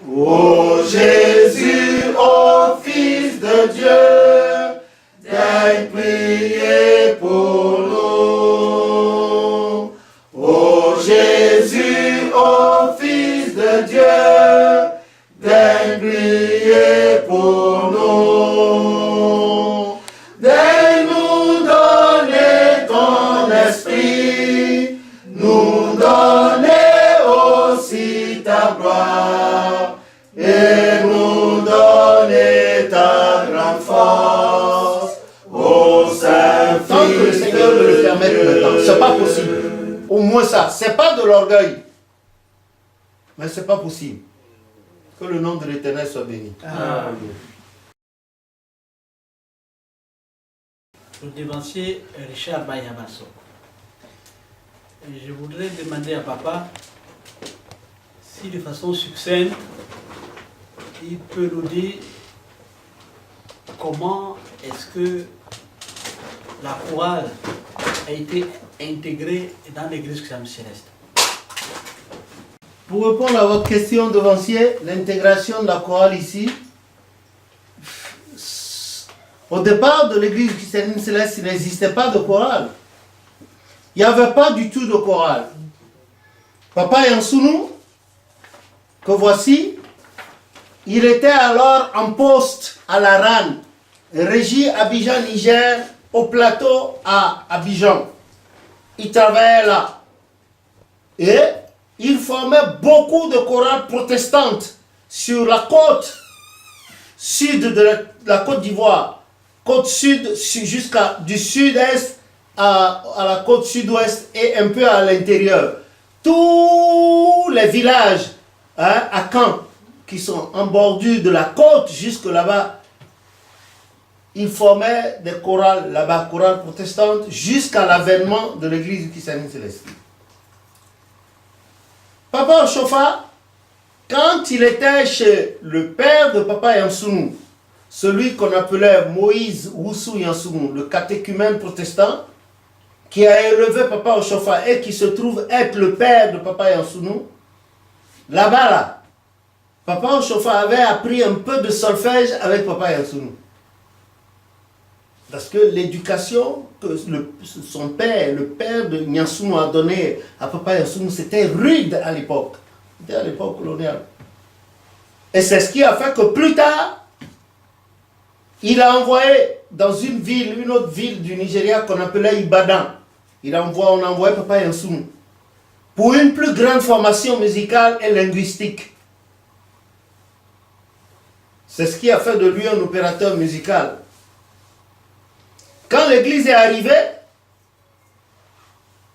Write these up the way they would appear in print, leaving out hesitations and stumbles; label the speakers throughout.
Speaker 1: Ô Jésus, ô Fils de Dieu, daigne prier pour nous. Ô Jésus, ô Fils de Dieu, daigne prier pour nous. Daigne nous donner ton esprit, nous donner aussi ta gloire, et nous donner ta grande force, ô Saint-Fils.
Speaker 2: Tant que le Seigneur me le permet maintenant, c'est pas possible. Au moins ça, c'est pas de l'orgueil, mais c'est pas possible. Que le nom de l'Éternel soit béni.
Speaker 1: Amen.
Speaker 3: Le dévancier Richard Bayamaso. Je voudrais demander à papa si de façon succincte, il peut nous dire comment est-ce que la chorale a été intégrée dans l'église Christiane Céleste.
Speaker 2: Pour répondre à votre question, devancier, l'intégration de la chorale ici, au départ de l'église Christiane Céleste, il n'existait pas de chorale. Il n'y avait pas du tout de chorale. Papa Yansounou, que voici, il était alors en poste à la RAN, régie Abidjan Niger, au plateau à Abidjan. Il travaillait là. Et il formait beaucoup de chorales protestantes sur la côte sud de la Côte d'Ivoire, côte sud jusqu'à du sud-est à la côte sud-ouest et un peu à l'intérieur. Tous les villages à Caen qui sont en bordure de la côte jusque là-bas, ils formaient des chorales là-bas, chorales protestantes, jusqu'à l'avènement de l'église du Christianisme céleste. Papa Ochofa, quand il était chez le père de Papa Yansounou, celui qu'on appelait Moïse Woussou Yansounou, le catéchumène protestant, qui a élevé Papa Ochofa et qui se trouve être le père de Papa Yansounou, là-bas, là, Papa Ochofa avait appris un peu de solfège avec Papa Yansounou. Parce que l'éducation que son père, le père de Yansounou a donnée à Papa Yansounou, c'était rude à l'époque. C'était à l'époque coloniale. Et c'est ce qui a fait que plus tard, il a envoyé dans une ville, une autre ville du Nigeria qu'on appelait Ibadan. On a envoyé Papa Yansounou pour une plus grande formation musicale et linguistique. C'est ce qui a fait de lui un opérateur musical. Quand l'église est arrivée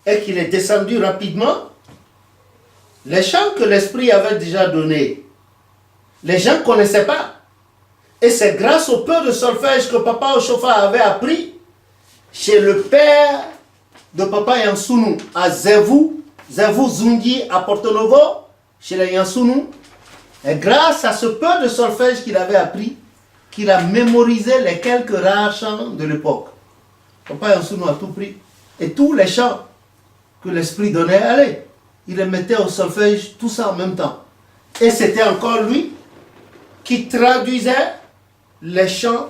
Speaker 2: et qu'il est descendu rapidement, les chants que l'Esprit avait déjà donnés, les gens ne connaissaient pas. Et c'est grâce au peu de solfège que Papa Ochofa avait appris chez le père de Papa Yansounou à Zevou Zungi à Porto Novo, chez les Yansounou. Et grâce à ce peu de solfège qu'il avait appris, qu'il a mémorisé les quelques rares chants de l'époque. Papa Yansounou a tout pris. Et tous les chants que l'Esprit donnait, allez, il les mettait au solfège, tout ça en même temps. Et c'était encore lui qui traduisait les chants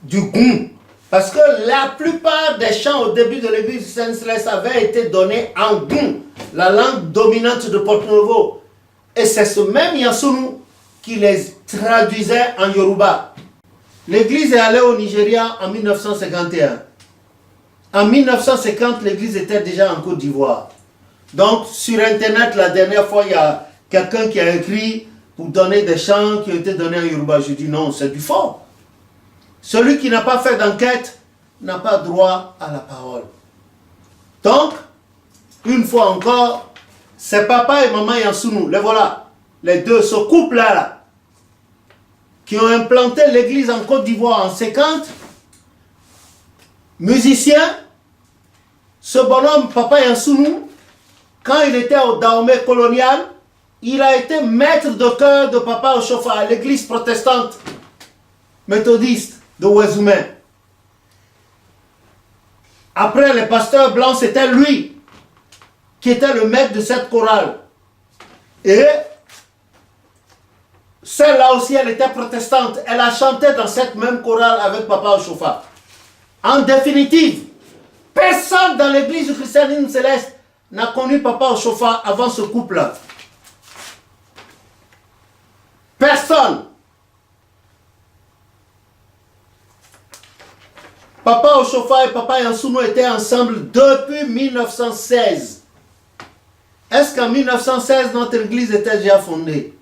Speaker 2: du goum. Parce que la plupart des chants au début de l'église Saint-Céleste avaient été donnés en goum, la langue dominante de Porto Novo. Et c'est ce même Yansounou qui les traduisait en Yoruba. L'église est allée au Nigeria en 1951. En 1950, l'église était déjà en Côte d'Ivoire. Donc, sur Internet, la dernière fois, il y a quelqu'un qui a écrit pour donner des chants qui ont été donnés en Yoruba. Je dis non, c'est du faux. Celui qui n'a pas fait d'enquête n'a pas droit à la parole. Donc, une fois encore, c'est papa et maman Yansounou, les voilà, les deux, ce couple-là, qui ont implanté l'église en Côte d'Ivoire en 50, musicien. Ce bonhomme, Papa Yansounou, quand il était au Dahomey colonial, il a été maître de chœur de Papa Ochofa à l'église protestante méthodiste de Ouezoumen. Après, les pasteurs blancs, c'était lui qui était le maître de cette chorale. Et celle-là aussi, elle était protestante. Elle a chanté dans cette même chorale avec Papa Oshofa. En définitive, personne dans l'église du christianisme céleste n'a connu Papa Oshofa avant ce couple-là. Personne. Papa Oshofa et Papa Yansounou étaient ensemble depuis 1916. Est-ce qu'en 1916, notre église était déjà fondée?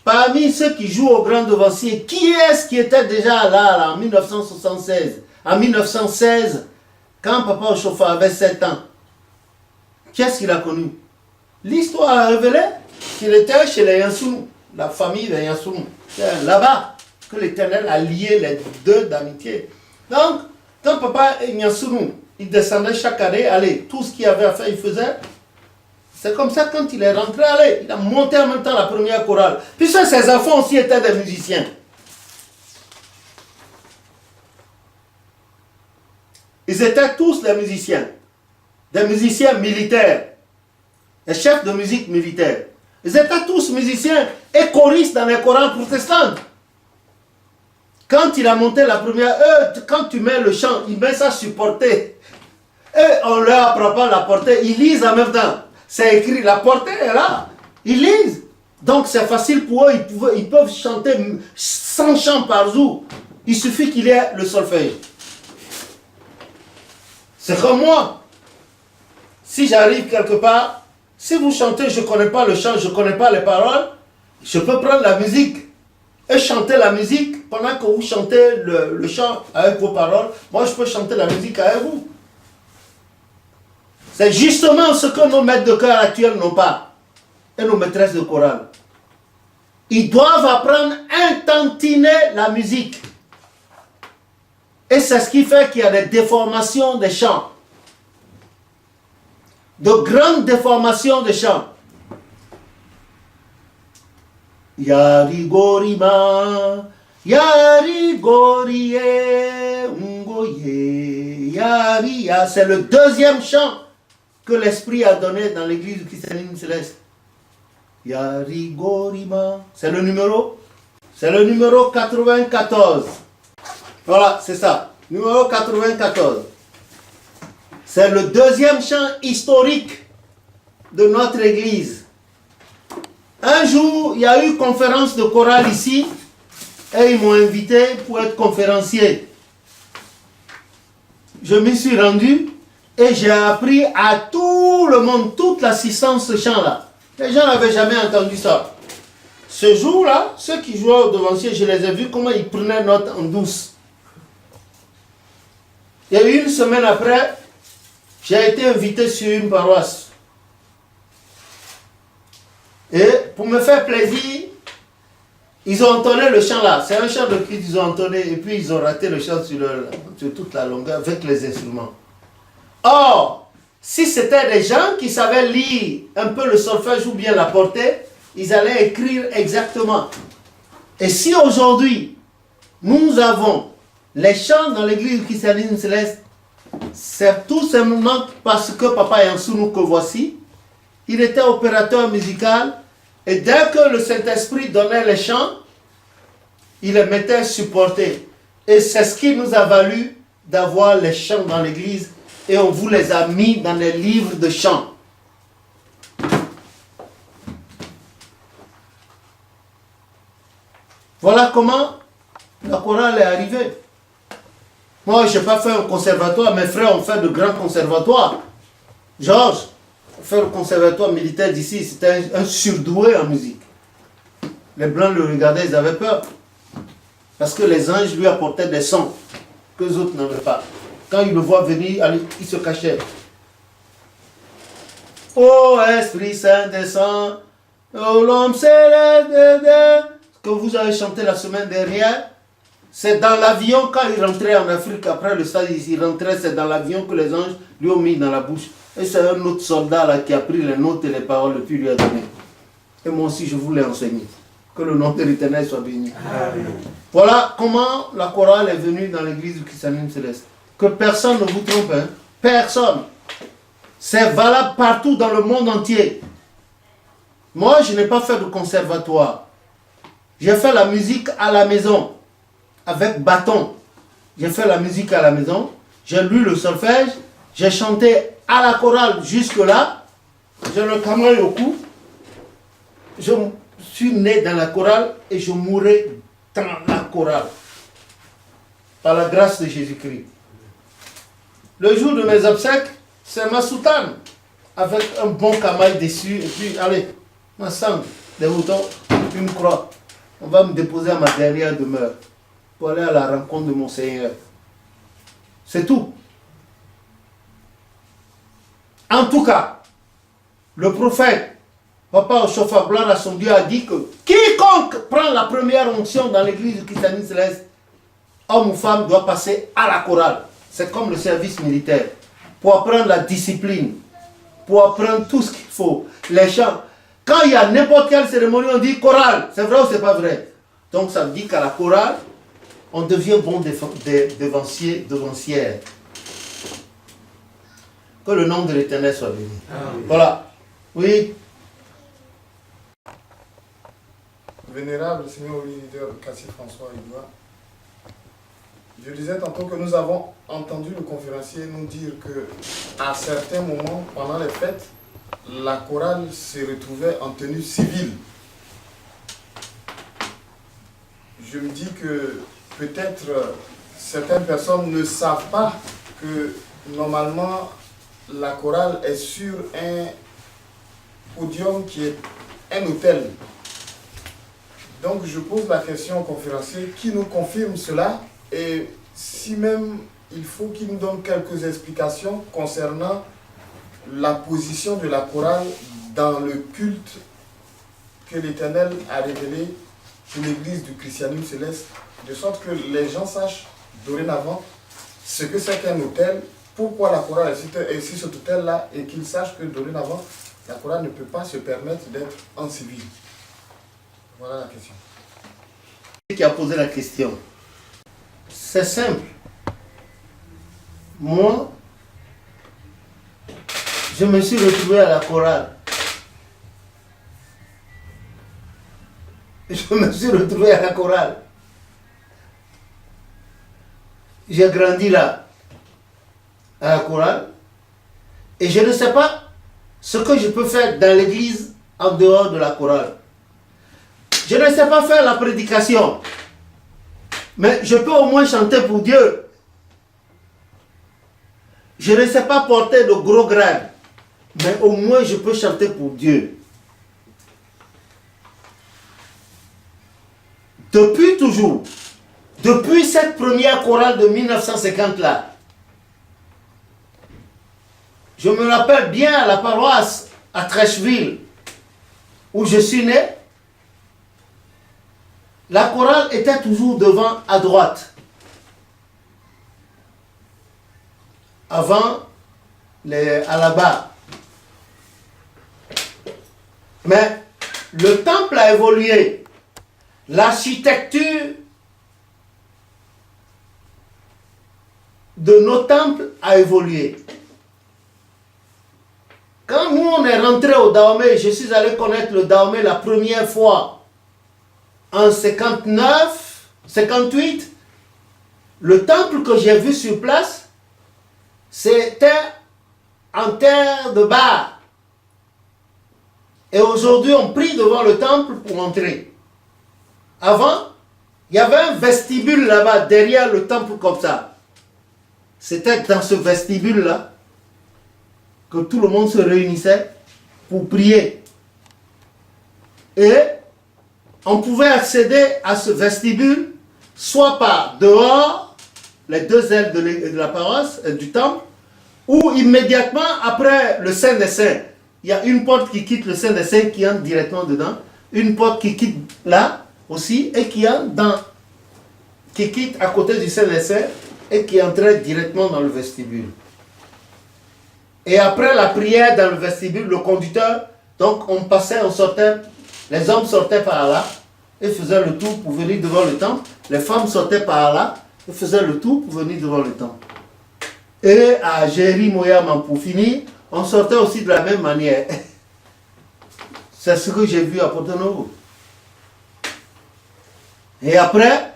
Speaker 2: Parmi ceux qui jouent au grand devancier, qui est-ce qui était déjà là en 1976? En 1916, quand Papa Oshofa avait 7 ans, qu'est-ce qu'il a connu? L'histoire a révélé qu'il était chez les Yansounou, la famille des Yansounou. C'est là-bas que l'Éternel a lié les deux d'amitié. Donc, quand Papa Yansounou, il descendait chaque année, allez, tout ce qu'il avait à faire, il faisait. C'est comme ça, quand il est rentré, allez, il a monté en même temps la première chorale. Puisque ses enfants aussi étaient des musiciens. Ils étaient tous des musiciens militaires, des chefs de musique militaires. Ils étaient tous musiciens et choristes dans les chorales protestantes. Quand il a monté la première, quand tu mets le chant, il met ça sur portée. Et on leur apprend pas la portée, ils lisent en même temps. C'est écrit, la portée est là. Ils lisent. Donc c'est facile pour eux, ils peuvent chanter 100 chants par jour. Il suffit qu'il y ait le solfège. C'est comme moi. Si j'arrive quelque part, si vous chantez, je ne connais pas le chant, je ne connais pas les paroles, je peux prendre la musique et chanter la musique pendant que vous chantez le chant avec vos paroles. Moi, je peux chanter la musique avec vous. C'est justement ce que nos maîtres de chœur actuels n'ont pas. Et nos maîtresses de chorale. Ils doivent apprendre à intentiner la musique. Et c'est ce qui fait qu'il y a des déformations des chants. De grandes déformations des chants. Yarigorima, Yarigorie, Ungoye, Yaria. C'est le deuxième chant que l'Esprit a donné dans l'église du christianisme céleste. Yarigorima. C'est le numéro 94. Voilà, c'est ça. Numéro 94. C'est le deuxième chant historique de notre église. Un jour, il y a eu conférence de chorale ici et ils m'ont invité pour être conférencier. Je m'y suis rendu et j'ai appris à tout le monde, toute l'assistance, ce chant-là. Les gens n'avaient jamais entendu ça. Ce jour-là, ceux qui jouaient au devancier, je les ai vus comment ils prenaient note en douce. Et une semaine après, j'ai été invité sur une paroisse. Et pour me faire plaisir, ils ont entonné le chant là. C'est un chant de Christ, ils ont entonné et puis ils ont raté le chant sur toute la longueur avec les instruments. Or, si c'était des gens qui savaient lire un peu le solfège ou bien la portée, ils allaient écrire exactement. Et si aujourd'hui, nous avons les chants dans l'église du christianisme céleste, c'est tout simplement parce que Papa Yansounou que voici, il était opérateur musical et dès que le Saint-Esprit donnait les chants, il les mettait supportés. Et c'est ce qui nous a valu d'avoir les chants dans l'église et on vous les a mis dans les livres de chants. Voilà comment la chorale est arrivée. Moi, je n'ai pas fait un conservatoire, mes frères ont fait de grands conservatoires. Georges a fait le conservatoire militaire d'ici, c'était un surdoué en musique. Les Blancs le regardaient, ils avaient peur. Parce que les anges lui apportaient des sons que les autres n'avaient pas. Quand ils le voient venir, il se cachait. Ô Esprit Saint descend, ô l'homme céleste, que vous avez chanté la semaine dernière, c'est dans l'avion quand il rentrait en Afrique, après le stade, il rentrait, c'est dans l'avion que les anges lui ont mis dans la bouche. Et c'est un autre soldat là qui a pris les notes et les paroles et puis lui a donné. Et moi aussi je vous l'ai enseigné. Que le nom de l'Éternel soit béni. Amen. Voilà comment la chorale est venue dans l'église du christianisme céleste. Que personne ne vous trompe, hein? Personne. C'est valable partout dans le monde entier. Moi, je n'ai pas fait de conservatoire. J'ai fait la musique à la maison, avec bâton. J'ai fait la musique à la maison, j'ai lu le solfège, j'ai chanté à la chorale jusque-là, j'ai le camail au cou. Je suis né dans la chorale et je mourrai dans la chorale. Par la grâce de Jésus-Christ. Le jour de mes obsèques, c'est ma soutane, avec un bon camail dessus, et puis, allez, ma sangle, des boutons, une croix. On va me déposer à ma dernière demeure, pour aller à la rencontre de mon Seigneur. C'est tout. En tout cas, le prophète, Papa Oshofa, gloire à son Dieu, a dit que quiconque prend la première onction dans l'église du christianisme céleste, homme ou femme, doit passer à la chorale. C'est comme le service militaire. Pour apprendre la discipline, pour apprendre tout ce qu'il faut, les chants. Quand il y a n'importe quelle cérémonie, on dit chorale. C'est vrai ou c'est pas vrai? Donc ça veut dire qu'à la chorale, on devient bon devancière. Que le nom de l'Éternel soit béni. Voilà. Oui.
Speaker 1: Vénérable Seigneur leader Cassé François Edouard, je disais tantôt que nous avons entendu le conférencier nous dire que à certains moments, pendant les fêtes, la chorale se retrouvait en tenue civile. Je me dis que peut-être certaines personnes ne savent pas que normalement la chorale est sur un podium qui est un hôtel. Donc je pose la question au conférencier qui nous confirme cela et si même il faut qu'il nous donne quelques explications concernant la position de la chorale dans le culte que l'Éternel a révélé pour l'église du christianisme céleste, de sorte que les gens sachent dorénavant ce que c'est qu'un hôtel, pourquoi la chorale est sur cet hôtel-là et qu'ils sachent que dorénavant la chorale ne peut pas se permettre d'être en civil. Voilà la question.
Speaker 2: Qui a posé la question? C'est simple. Moi, je me suis retrouvé à la chorale. Je me suis retrouvé à la chorale. J'ai grandi là, à la chorale. Et je ne sais pas ce que je peux faire dans l'église en dehors de la chorale. Je ne sais pas faire la prédication. Mais je peux au moins chanter pour Dieu. Je ne sais pas porter de gros grades. Mais au moins je peux chanter pour Dieu. Depuis toujours, depuis cette première chorale de 1950 là, je me rappelle bien à la paroisse à Trècheville, où je suis né, la chorale était toujours devant à droite. Avant, à la barre. Mais le temple a évolué. L'architecture de nos temples a évolué. Quand nous on est rentré au Dahomey, je suis allé connaître le Dahomey la première fois en 59, 58, le temple que j'ai vu sur place, c'était en terre de bar. Et aujourd'hui, on prie devant le temple pour entrer. Avant, il y avait un vestibule là-bas, derrière le temple comme ça. C'était dans ce vestibule-là que tout le monde se réunissait pour prier. Et on pouvait accéder à ce vestibule soit par dehors, les deux ailes de la paroisse, du temple, ou immédiatement après le Saint des Saints. Il y a une porte qui quitte le Saint des Saints qui entre directement dedans, une porte qui quitte là aussi et qui quitte à côté du Saint des Saints et qui entrait directement dans le vestibule. Et après la prière dans le vestibule, le conducteur, donc on passait, on sortait. Les hommes sortaient par là et faisaient le tour pour venir devant le temple. Les femmes sortaient par là et faisaient le tour pour venir devant le temple. Et à Jéry Moyam, pour finir, on sortait aussi de la même manière. C'est ce que j'ai vu à Porto Novo. Et après,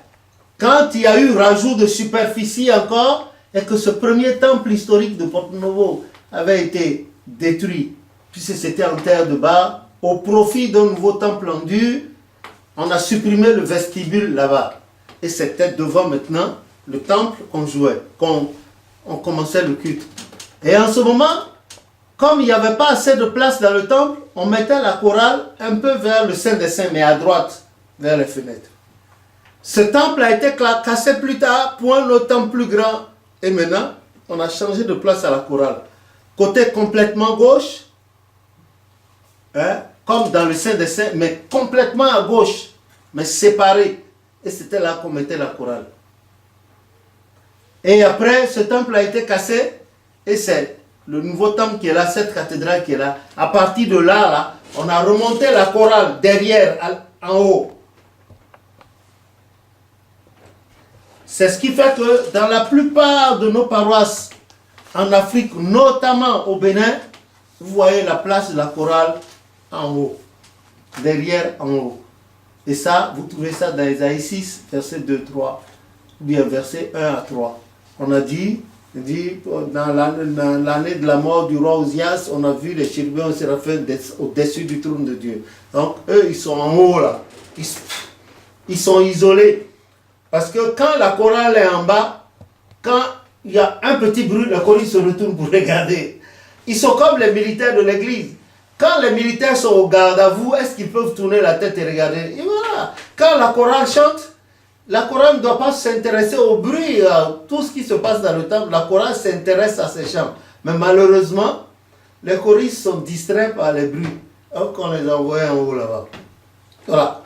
Speaker 2: quand il y a eu rajout de superficie encore, et que ce premier temple historique de Porto-Novo avait été détruit, puisque c'était en terre de bar, au profit d'un nouveau temple en dur, on a supprimé le vestibule là-bas. Et c'était devant maintenant le temple qu'on jouait, on commençait le culte. Et en ce moment, comme il n'y avait pas assez de place dans le temple, on mettait la chorale un peu vers le Saint des Saints, mais à droite, vers les fenêtres. Ce temple a été cassé plus tard pour un autre temple plus grand. Et maintenant, on a changé de place à la chorale. Côté complètement gauche, comme dans le Saint des Saints, mais complètement à gauche, mais séparé. Et c'était là qu'on mettait la chorale. Et après, ce temple a été cassé, et c'est le nouveau temple qui est là, cette cathédrale qui est là. À partir de là, on a remonté la chorale derrière, en haut. C'est ce qui fait que dans la plupart de nos paroisses en Afrique, notamment au Bénin, vous voyez la place de la chorale en haut, derrière en haut. Et ça, vous trouvez ça dans Isaïe 6, verset 2, 3, ou bien verset 1 à 3. On a dit dans l'année de la mort du roi Ozias, on a vu les chérubins et séraphins au-dessus du trône de Dieu. Donc, eux, ils sont en haut là. Ils sont isolés. Parce que quand la chorale est en bas, quand il y a un petit bruit, le choriste se retourne pour regarder. Ils sont comme les militaires de l'église. Quand les militaires sont au garde à vous, est-ce qu'ils peuvent tourner la tête et regarder? Et voilà. Quand la chorale chante, la chorale ne doit pas s'intéresser au bruit, à tout ce qui se passe dans le temple. La chorale s'intéresse à ces chants. Mais malheureusement, les choristes sont distraits par les bruits. Donc on les envoie en haut là-bas. Voilà.